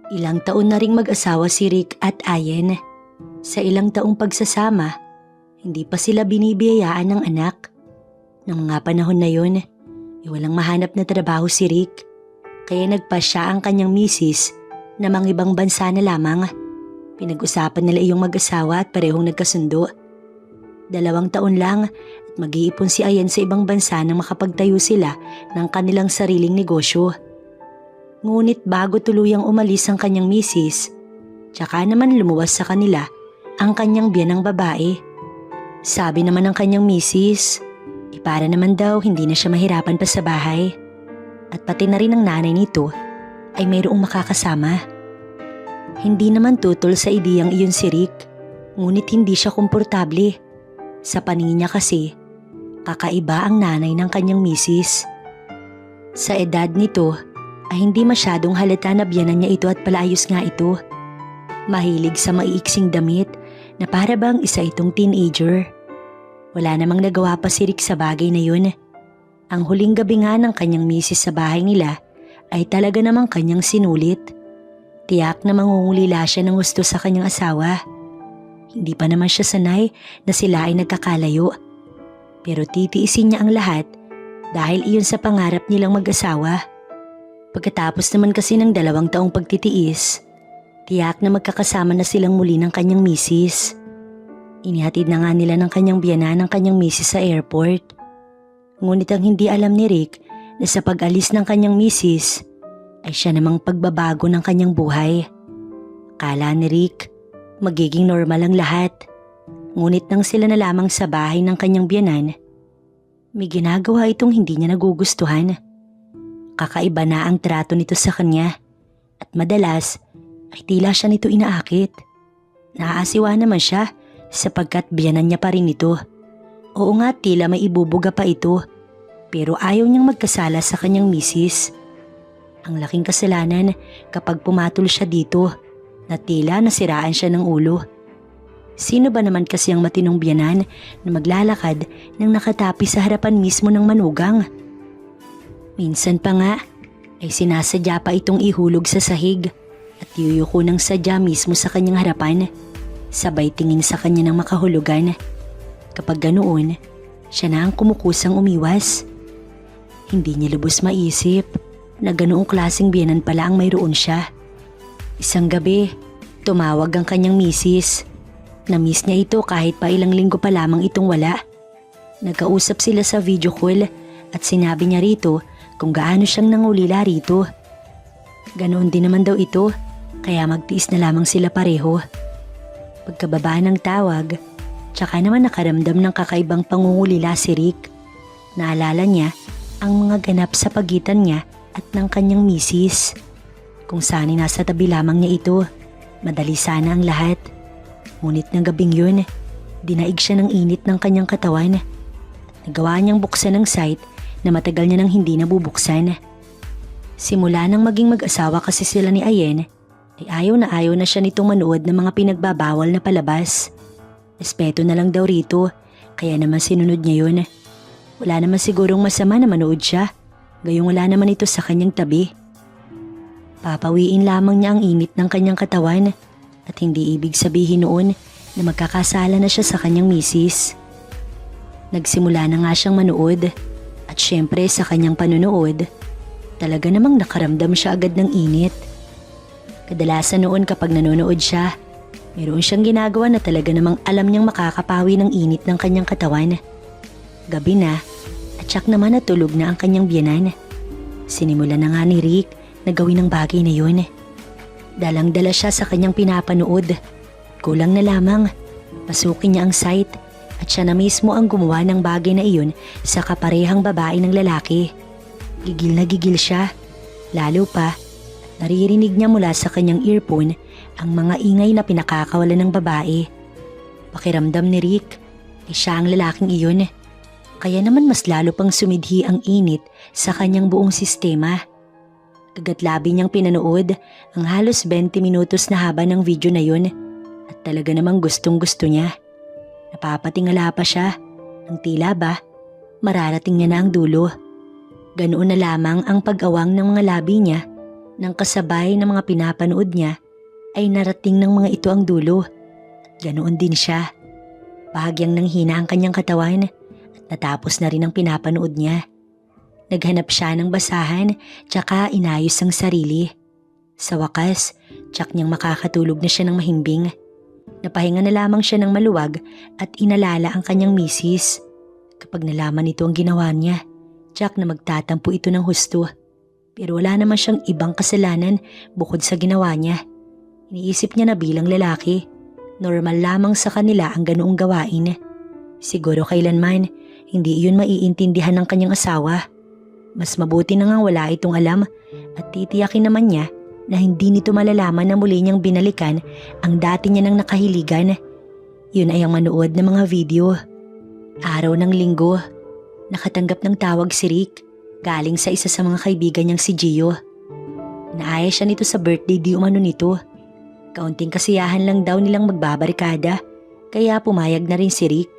Ilang taon na ring mag-asawa si Rick at Ayen. Sa ilang taong pagsasama, hindi pa sila binibiyayaan ng anak. Nang mga panahon na yun, walang mahanap na trabaho si Rick. Kaya nagpasya ang kanyang misis na ibang bansa na lamang. Pinag-usapan nila iyong mag-asawa at parehong nagkasundo. 2 taon lang at mag-iipon si Ayen sa ibang bansa nang makapagtayo sila ng kanilang sariling negosyo. Ngunit bago tuluyang umalis ang kanyang misis, tsaka naman lumuwas sa kanila ang kanyang biyanang babae. Sabi naman ng kanyang misis, para naman daw hindi na siya mahirapan pa sa bahay. At pati na rin ang nanay nito ay mayroong makakasama. Hindi naman tutol sa ideyang iyon si Rick, ngunit hindi siya komportable. Sa paningin niya kasi, kakaiba ang nanay ng kanyang misis. Sa edad nito ay hindi masyadong halata na biyanan niya ito at palayos nga ito. Mahilig sa maiiksing damit na para bang isa itong teenager. Wala namang nagawa pa si Rick sa bagay na yun. Ang huling gabi nga ng kanyang misis sa bahay nila ay talaga namang kanyang sinulit. Tiyak na mangungulila siya ng gusto sa kanyang asawa. Hindi pa naman siya sanay na sila ay nagkakalayo. Pero titiisin niya ang lahat dahil iyon sa pangarap nilang mag-asawa. Pagkatapos naman kasi ng 2 taong pagtitiis, tiyak na magkakasama na silang muli ng kanyang misis. Inihatid na nga nila ng kanyang biyanan ng kanyang misis sa airport. Ngunit ang hindi alam ni Rick na sa pag-alis ng kanyang misis ay siya namang pagbabago ng kanyang buhay. Kala ni Rick, magiging normal ang lahat. Ngunit nang sila na lamang sa bahay ng kanyang biyanan, may ginagawa itong hindi niya nagugustuhan. Kakaiba na ang trato nito sa kanya at madalas ay tila siya nito inaakit. Naaasiwa naman siya sapagkat biyanan niya pa rin ito. Oo nga, tila may ibubuga pa ito, pero ayaw niyang magkasala sa kanyang misis. Ang laking kasalanan kapag pumatol siya dito na tila nasiraan siya ng ulo. Sino ba naman kasi ang matinong biyanan na maglalakad nang nakatapi sa harapan mismo ng manugang? Minsan pa nga ay sinasadya pa itong ihulog sa sahig at yuyuko ng sadya mismo sa kanyang harapan. Sabay tingin sa kanya ng makahulugan. Kapag ganoon, siya na ang kumukusang umiwas. Hindi niya lubos maisip na ganoong klaseng biyanan pala ang mayroon siya. Isang gabi, tumawag ang kanyang misis. Na-miss niya ito kahit pa ilang linggo pa lamang itong wala. Nagkausap sila sa video call at sinabi niya rito kung gaano siyang nangulila rito. Ganoon din naman daw ito, kaya magtiis na lamang sila pareho. Pagkababa ng tawag, tsaka naman nakaramdam ng kakaibang pangungulila si Rick. Naalala niya ang mga ganap sa pagitan niya at ng kanyang misis. Kung saan nasa tabi lamang niya ito, madali sana ang lahat. Ngunit ng gabing yun, dinaig siya ng init ng kanyang katawan. Nagawa niyang buksan ang site na matagal niya nang hindi nabubuksan. Simula nang maging mag-asawa kasi sila ni Ayen, ay ayaw na siya nitong manood ng mga pinagbabawal na palabas. Respeto na lang daw rito, kaya naman sinunod niya yun. Wala naman sigurong masama na manood siya, gayong wala naman ito sa kanyang tabi. Papawiin lamang niya ang init ng kanyang katawan at hindi ibig sabihin noon na magkakasala na siya sa kanyang misis. Nagsimula na nga siyang manood at syempre sa kanyang panonood, talaga namang nakaramdam siya agad ng init. Kadalasan noon kapag nanonood siya, mayroon siyang ginagawa na talaga namang alam niyang makakapawi ng init ng kanyang katawan. Gabi na at tsak naman natulog na ang kanyang biyanan. Sinimula na nga ni Rick na gawin ang bagay na yun. Dalang-dala siya sa kanyang pinapanood. Kulang na lamang, pasukin niya ang site at siya na mismo ang gumawa ng bagay na iyon sa kaparehang babae ng lalaki. Gigil na gigil siya, lalo pa naririnig niya mula sa kanyang earphone ang mga ingay na pinakakawalan ng babae. Pakiramdam ni Rick ay siya ang lalaking iyon. Kaya naman mas lalo pang sumidhi ang init sa kanyang buong sistema. Kagatlabi niyang pinanood ang halos 20 minutos na haba ng video na yun at talaga namang gustong gusto niya. Napapatingala pa siya, ang tila ba mararating niya na ang dulo. Ganoon na lamang ang pag-awang ng mga labi niya Nang kasabay ng mga pinapanood niya ay narating ng mga ito ang dulo. Ganoon din siya. Bahagyang nanghina ang kanyang katawan at natapos na rin ang pinapanood niya. Naghanap siya ng basahan tsaka inayos ang sarili. Sa wakas, tsak niyang makakatulog na siya ng mahimbing. Napahinga na lamang siya ng maluwag at inalala ang kanyang misis. Kapag nalaman nito ang ginawa niya, tsak na magtatampo ito ng husto. Pero wala naman siyang ibang kasalanan bukod sa ginawa niya. Iniisip niya na bilang lalaki, normal lamang sa kanila ang ganoong gawain. Siguro kailanman, hindi iyon maiintindihan ng kanyang asawa. Mas mabuti na ngang wala itong alam at titiyakin naman niya na hindi nito malalaman na muli niyang binalikan ang dati niya nang nakahiligan. Yun ay ang manood ng mga video. Araw ng linggo, nakatanggap ng tawag si Rick galing sa isa sa mga kaibigan niyang si Gio. Naaya siya nito sa birthday di umano nito. Kaunting kasiyahan lang daw nilang magbabarikada kaya pumayag na rin si Rick.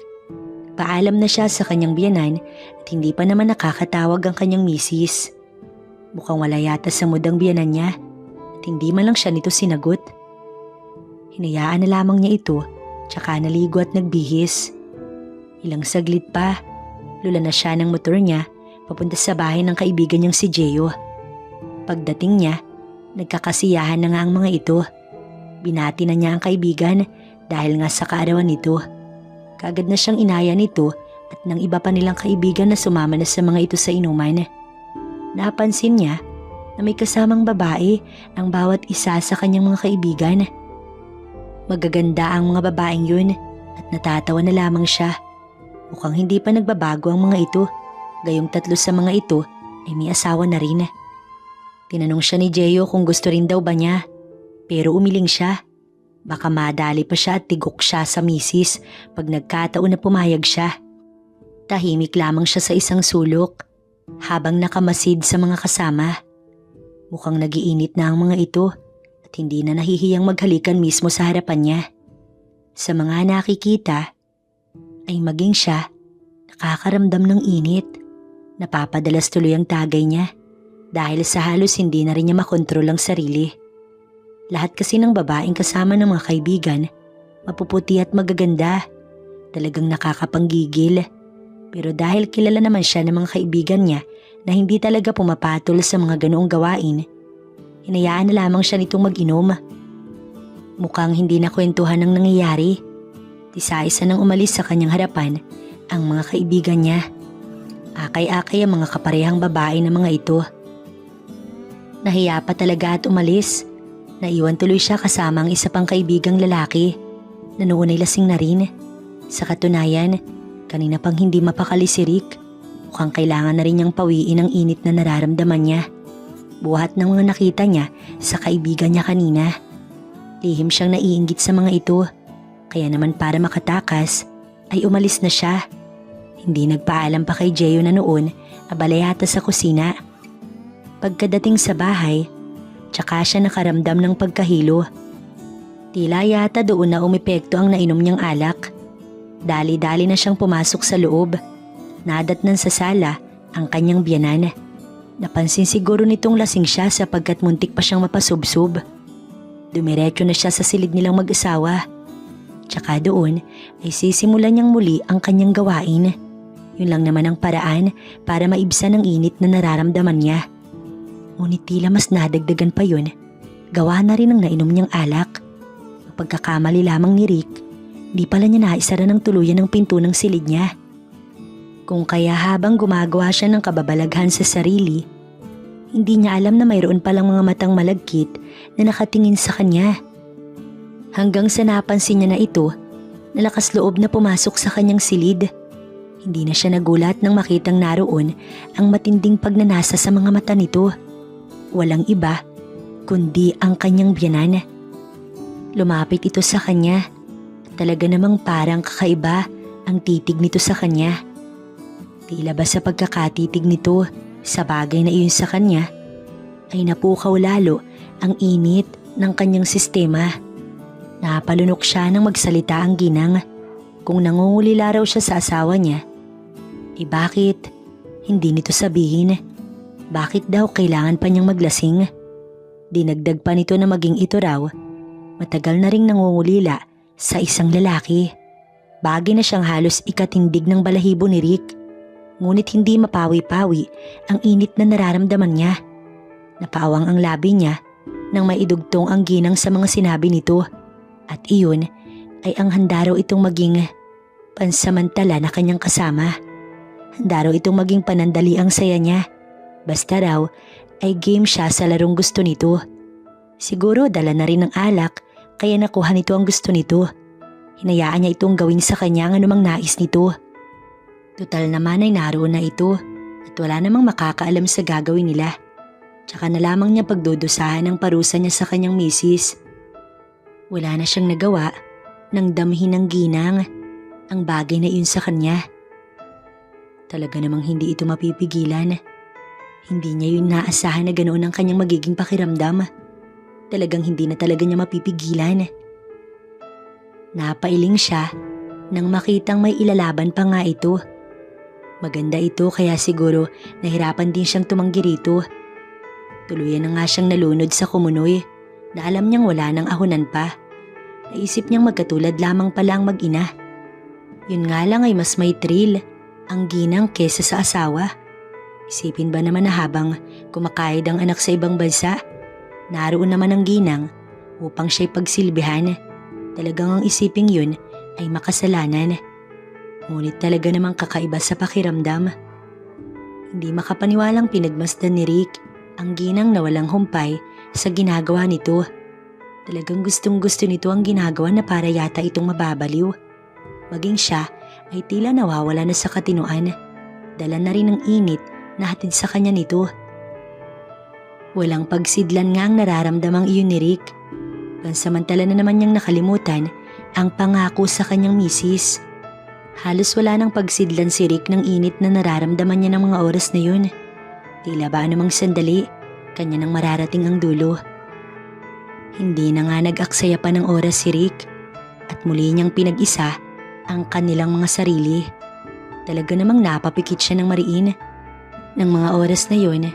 Paalam na siya sa kanyang biyenan at hindi pa naman nakakatawag ang kanyang misis. Mukhang wala yata sa mood ang biyenan niya at hindi man lang siya nito sinagot. Hinayaan na lamang niya ito tsaka naligo at nagbihis. Ilang saglit pa, lula na siya ng motor niya papunta sa bahay ng kaibigan niyang si Gio. Pagdating niya, nagkakasiyahan na nga ang mga ito. Binati na niya ang kaibigan dahil nga sa kaarawan nito. Kaagad na siyang inaya nito at ng iba pa nilang kaibigan na sumama na sa mga ito sa inuman. Napansin niya na may kasamang babae ang bawat isa sa kanyang mga kaibigan. Magaganda ang mga babaeng yun at natatawa na lamang siya. Mukhang hindi pa nagbabago ang mga ito, gayong tatlo sa mga ito ay may asawa na rin. Tinanong siya ni Gio kung gusto rin daw ba niya, pero umiling siya. Baka madali pa siya at tigok siya sa misis pag nagkataon na pumayag siya. Tahimik lamang siya sa isang sulok habang nakamasid sa mga kasama. Mukhang nagiinit na ang mga ito at hindi na nahihiyang maghalikan mismo sa harapan niya. Sa mga nakikita ay maging siya nakakaramdam ng init. Napapadalas tuloy ang tagay niya dahil sa halos hindi na rin niya makontrol ang sarili. Lahat kasi ng babaeng kasama ng mga kaibigan, mapuputi at magaganda. Talagang nakakapanggigil. Pero dahil kilala naman siya ng mga kaibigan niya na hindi talaga pumapatol sa mga ganoong gawain, hinayaan na lamang siya nitong mag-inom. Mukhang hindi na kwentuhan ang nangyayari. Isa-isa nang umalis sa kanyang harapan ang mga kaibigan niya. Akay-akay ang mga kaparehang babae ng mga ito. Nahiya pa talaga at umalis. Naiwan tuloy siya kasama ang isa pang kaibigang lalaki na noon ay lasing na rin. Sa katunayan, kanina pang hindi mapakali si Rick. Mukhang kailangan na rin niyang pawiin ang init na nararamdaman niya. Buhat ng mga nakita niya sa kaibigan niya kanina. Lihim siyang naiinggit sa mga ito. Kaya naman para makatakas ay umalis na siya. Hindi nagpaalam pa kay Gio na noon abala yata sa kusina. Pagkadating sa bahay, tsaka siya nakaramdam ng pagkahilo. Tila yata doon na umepekto ang nainom niyang alak. Dali-dali na siyang pumasok sa loob. Nadatnan sa sala ang kanyang biyanan. Napansin siguro nitong lasing siya sapagkat muntik pa siyang mapasubsob. Dumiretso na siya sa silid nilang mag-asawa. Tsaka doon ay sisimulan niyang muli ang kanyang gawain. Yun lang naman ang paraan para maibsan ang init na nararamdaman niya. Ngunit tila mas nadagdagan pa yun. Gawa na rin ang nainom niyang alak. Ang pagkakamali lamang ni Rick, di pala niya naisara ng tuluyan ang pinto ng silid niya. Kung kaya habang gumagawa siya ng kababalaghan sa sarili, hindi niya alam na mayroon palang mga matang malagkit na nakatingin sa kanya. Hanggang sa napansin niya na ito, nalakas loob na pumasok sa kanyang silid. Hindi na siya nagulat nang makitang naroon ang matinding pagnanasa sa mga mata nito. Walang iba, kundi ang kanyang biyanan. Lumapit ito sa kanya. Talaga namang parang kakaiba ang titig nito sa kanya. Tila ba sa pagkakatitig nito sa bagay na iyon sa kanya, ay napukaw lalo ang init ng kanyang sistema. Napalunok siya nang magsalita ang ginang. Kung nangungulila raw siya sa asawa niya, bakit hindi nito sabihin? Bakit daw kailangan pa niyang maglasing? Dinagdag pa nito na maging ito raw, matagal na ring nangungulila sa isang lalaki. Bagay na siyang halos ikatindig ng balahibo ni Rick. Ngunit hindi mapawi-pawi ang init na nararamdaman niya. Napaawang ang labi niya nang maidugtong ang ginang sa mga sinabi nito. At iyon ay ang handa raw itong maging pansamantala na kanyang kasama. Handa raw itong maging panandali ang saya niya. Basta raw ay game siya sa larong gusto nito. Siguro dala na rin ng alak kaya nakuha nito ang gusto nito. Hinayaan niya itong gawin sa kanya ang anumang nais nito. Tutal naman ay naroon na ito at wala namang makakaalam sa gagawin nila. Tsaka na lamang niya pagdudusahan ang parusa niya sa kanyang misis. Wala na siyang nagawa nang damhin ng ginang ang bagay na iyon sa kanya. Talaga namang hindi ito mapipigilan. Hindi niya yun naasahan na ganoon ang kanyang magiging pakiramdam. Talagang hindi na talaga niya mapipigilan. Napailing siya nang makitang may ilalaban pa nga ito. Maganda ito kaya siguro nahirapan din siyang tumanggi rito. Tuluyan na nga siyang nalunod sa kumunoy na alam niyang wala nang ahonan pa. Naisip niyang magkatulad lamang pala ang mag-ina. Yun nga lang ay mas may thrill ang ginang kesa sa asawa. Isipin ba naman na habang kumakayod ang anak sa ibang bansa, naroon naman ang ginang upang siya'y pagsilbihan. Talagang ang isiping yun ay makasalanan. Ngunit talaga namang kakaiba sa pakiramdam. Hindi makapaniwalang pinagmasdan ni Rick ang ginang na walang humpay sa ginagawa nito. Talagang gustong gusto nito ang ginagawa na para yata itong mababaliw. Maging siya ay tila nawawala na sa katinuan. Dala na rin ng init na hatid sa kanya nito. Walang pagsidlan nga ang nararamdamang iyon ni Rick. Pansamantala na naman niyang nakalimutan ang pangako sa kanyang misis. Halos wala nang pagsidlan si Rick ng init na nararamdaman niya ng mga oras na yun. Tila ba anumang sandali, kanya nang mararating ang dulo. Hindi na nga nag-aksaya pa ng oras si Rick at muli niyang pinag-isa ang kanilang mga sarili. Talaga namang napapikit siya ng mariin. Nang mga oras na yun,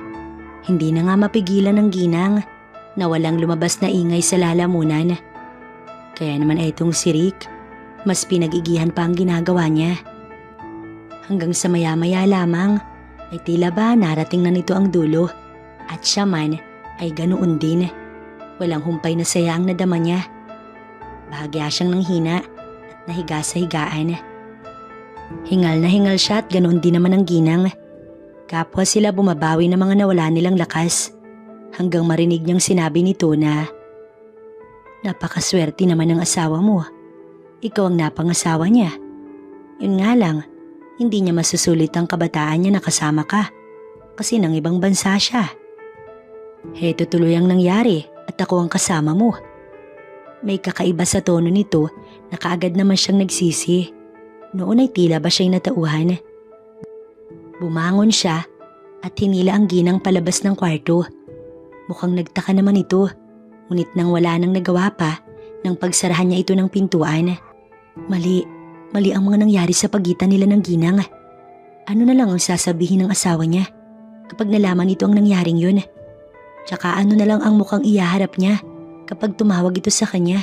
hindi na nga mapigilan ng ginang na walang lumabas na ingay sa lalamunan. Kaya naman itong si Rick, mas pinag-igihan pa ang ginagawa niya. Hanggang sa maya-maya lamang ay tila ba narating na nito ang dulo at siya man ay ganoon din. Walang humpay na saya ang nadama niya. Bahagya siyang nanghina at nahiga sa higaan. Hingal na hingal siya at ganoon din naman ang ginang. Kapwa sila bumabawi ng mga nawala nilang lakas hanggang marinig niyang sinabi nito na, "Napakaswerte naman ng asawa mo. Ikaw ang napangasawa niya. Yun nga lang, hindi niya masusulit ang kabataan niya na kasama ka kasi ng ibang bansa siya. Heto tuloy ang nangyari at ako ang kasama mo." May kakaiba sa tono nito na kaagad naman siyang nagsisi. Noon ay tila ba siya'y natauhan. Bumangon siya at hinila ang ginang palabas ng kwarto. Mukhang nagtaka naman ito, ngunit nang wala nang nagawa pa nang pagsarahan niya ito ng pintuan. Mali ang mga nangyari sa pagitan nila ng ginang. Ano na lang ang sasabihin ng asawa niya kapag nalaman ito ang nangyaring yun? Tsaka ano na lang ang mukhang iyaharap niya kapag tumawag ito sa kanya?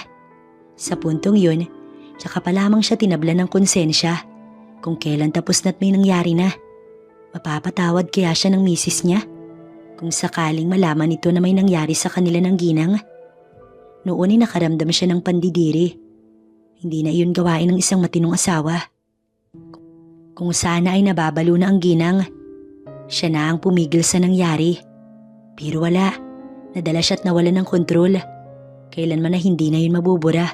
Sa puntong yun, tsaka pa lamang siya tinablan ng konsensya kung kailan tapos na't may nangyari na. Mapapatawad kaya siya ng misis niya kung sakaling malaman ito na may nangyari sa kanila ng ginang? Noon ay nakaramdam siya ng pandidiri. Hindi na iyon gawain ng isang matinong asawa. Kung sana ay nababalo na ang ginang, siya na ang pumigil sa nangyari. Pero wala, nadala siya at nawalan ng kontrol. Kailanman na hindi na yun mabubura.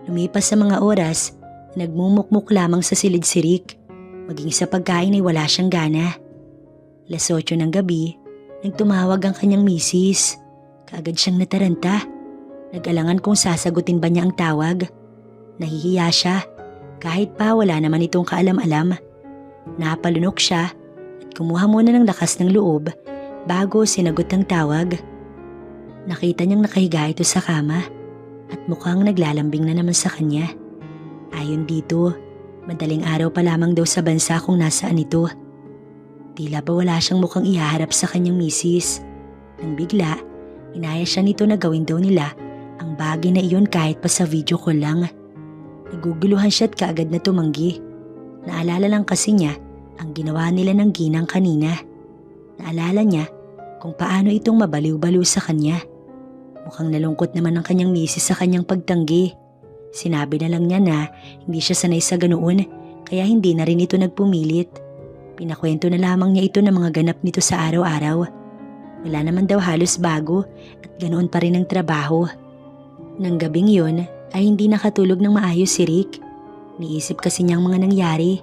Lumipas sa mga oras, nagmumukmuk lamang sa silid si Rick. Maging sa pagkain ay wala siyang gana. 8:00 ng gabi, nagtumawag ang kanyang misis. Kaagad siyang nataranta. Nag-alangan kung sasagutin ba niya ang tawag. Nahihiya siya, kahit pa wala naman itong kaalam-alam. Napalunok siya at kumuha muna ng lakas ng loob bago sinagot ang tawag. Nakita niyang nakahiga ito sa kama at mukhang naglalambing na naman sa kanya. Ayon dito, madaling araw pa lamang daw sa bansa kung nasaan ito. Tila ba wala siyang mukhang ihaharap sa kanyang misis. Nang bigla Inaya siya nito na gawin daw nila ang bagay na iyon kahit pa sa video call lang. Naguguluhan siya at kaagad na tumanggi. Naalala lang kasi niya ang ginawa nila ng ginang kanina. Naalala niya kung paano itong mabaliw-baliw sa kanya. Mukhang nalungkot naman ang kanyang misis sa kanyang pagtanggi. Sinabi na lang niya na hindi siya sanay sa ganoon kaya hindi na rin ito nagpumilit. Pinakwento na lamang niya ito ng mga ganap nito sa araw-araw. Wala naman daw halos bago at ganoon pa rin ang trabaho. Nang gabing yun ay hindi nakatulog ng maayos si Rick. Niisip kasi niyang mga nangyari.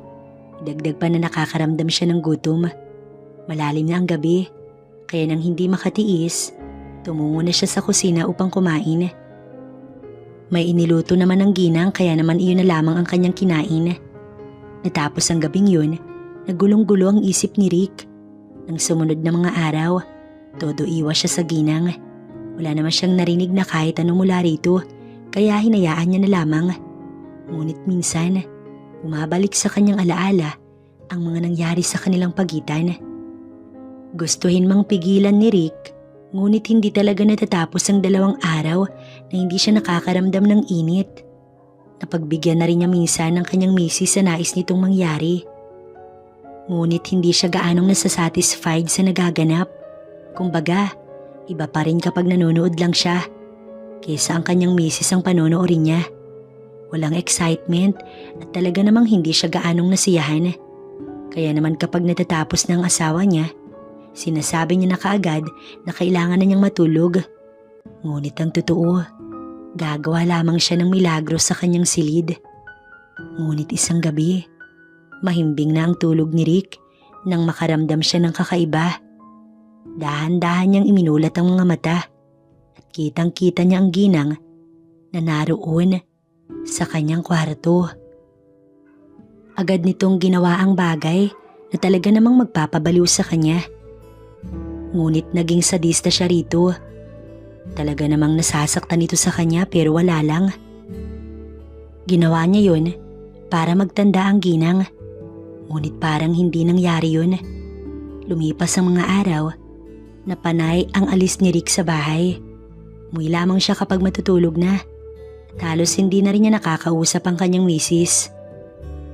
Dagdag pa na nakakaramdam siya ng gutom. Malalim na ang gabi, kaya nang hindi makatiis, tumungo na siya sa kusina upang kumain. May iniluto naman ng ginang kaya naman iyon na lamang ang kanyang kinain. Natapos ang gabing yun, nagulong-gulo ang isip ni Rick. Nang sumunod na mga araw, todo iwas siya sa ginang. Wala naman siyang narinig na kahit anong mula rito, kaya hinayaan niya na lamang. Ngunit minsan, bumabalik sa kanyang alaala ang mga nangyari sa kanilang pagitan. Gustuhin mang pigilan ni Rick, ngunit hindi talaga natatapos ang 2 araw na hindi siya nakakaramdam ng init. Napagbigyan na rin niya minsan ng kanyang misis sa nais nitong mangyari. Ngunit hindi siya gaanong nasasatisfied sa nagaganap. Kumbaga, iba pa rin kapag nanonood lang siya kaysa ang kanyang misis ang panonoorin niya. Walang excitement at talaga namang hindi siya gaanong nasiyahan. Kaya naman kapag natatapos ng asawa niya, sinasabi niya na kaagad na kailangan na niyang matulog. Ngunit ang totoo, gagawa lamang siya ng milagro sa kanyang silid. Ngunit isang gabi, mahimbing na ang tulog ni Rick nang makaramdam siya ng kakaiba. Dahan-dahan niyang iminulat ang mga mata at kitang-kita niya ang ginang na naroon sa kanyang kwarto. Agad nitong ginawa ang bagay na talaga namang magpapabaliw sa kanya. Ngunit naging sadista siya rito. Talaga namang nasasaktan ito sa kanya pero wala lang. Ginawa niya yun para magtanda ang ginang. Ngunit parang hindi nangyari yun. Lumipas ang mga araw, napanay ang alis ni Rick sa bahay. Umuwi lamang siya kapag matutulog na. At halos hindi na rin niya nakakausap ang kanyang misis.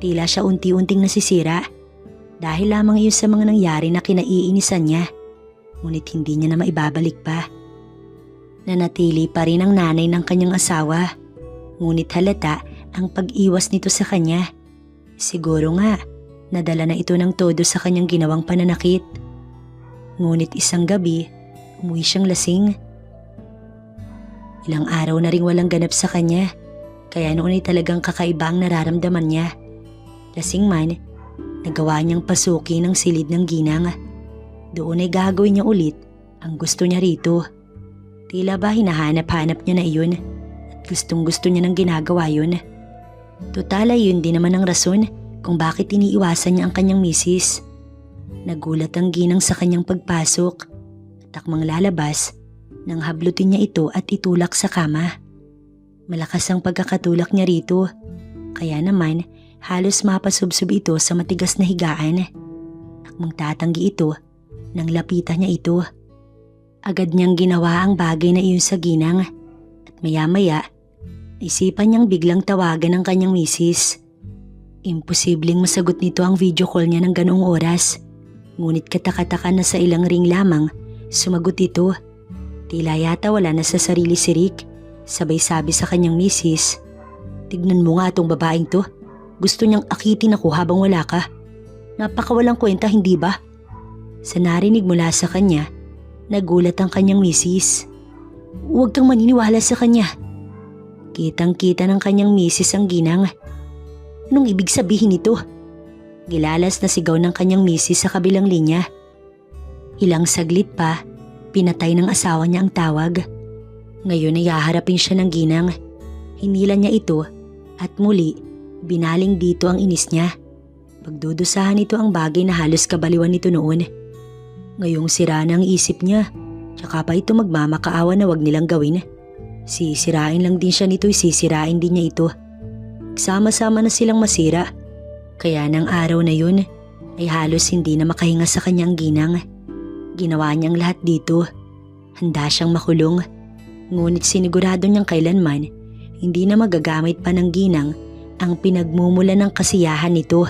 Tila siya unti-unting nasisira dahil lamang iyon sa mga nangyari na kinaiinisan niya. Ngunit hindi niya na maibabalik pa. Nanatili pa rin ang nanay ng kanyang asawa. Ngunit halata ang pag-iwas nito sa kanya. Siguro nga, nadala na ito ng todo sa kanyang ginawang pananakit. Ngunit isang gabi, umuwi siyang lasing. Ilang araw na ring walang ganap sa kanya, kaya noon ay talagang kakaiba ang nararamdaman niya. Lasing man, nagawa niyang pasukin ang silid ng ginang. Doon ay gagawin niya ulit ang gusto niya rito. Tila ba hinahanap-hanap niya na iyon at gustong-gusto niya ng ginagawa yun. Total ay yun din naman ang rason kung bakit iniiwasan niya ang kanyang misis. Nagulat ang ginang sa kanyang pagpasok. Takmang lalabas nang hablutin niya ito at itulak sa kama. Malakas ang pagkakatulak niya rito, kaya naman halos mapasubsob ito sa matigas na higaan. Takmang tatanggi ito nang lapitan niya ito. Agad niyang ginawa ang bagay na iyon sa ginang at maya-maya isipan niyang biglang tawagan ang kanyang misis. Imposibleng masagot nito ang video call niya ng ganoong oras. Ngunit katakataka na sa ilang ring lamang, sumagot ito. Tila yata wala na sa sarili si Rick. Sabay sabi sa kanyang misis, "Tignan mo nga itong babaeng to. Gusto niyang akitin ako habang wala ka. Napakawalang kwenta, hindi ba?" Sa narinig mula sa kanya, nagulat ang kanyang misis. "Huwag kang maniniwala sa kanya." Kitang-kita ng kanyang misis ang ginang. Anong ibig sabihin nito? Gilalas na sigaw ng kanyang misis sa kabilang linya. Ilang saglit pa, pinatay ng asawa niya ang tawag. Ngayon ay haharapin siya ng ginang. Hinila niya ito at muli binaling dito ang inis niya. Pagdudusahan ito ang bagay na halos kabaliwan nito noon. Ngayong sira na ang isip niya, tsaka pa ito magmamakaawa na wag nilang gawin. Sisirain lang din siya nito, sisirain din niya ito. Sama-sama na silang masira. Kaya ng araw na yun ay halos hindi na makahinga sa kanyang ginang. Ginawa niyang lahat dito. Handa siyang makulong. Ngunit sinigurado niyang kailanman hindi na magagamit pa ng ginang ang pinagmumula ng kasiyahan nito.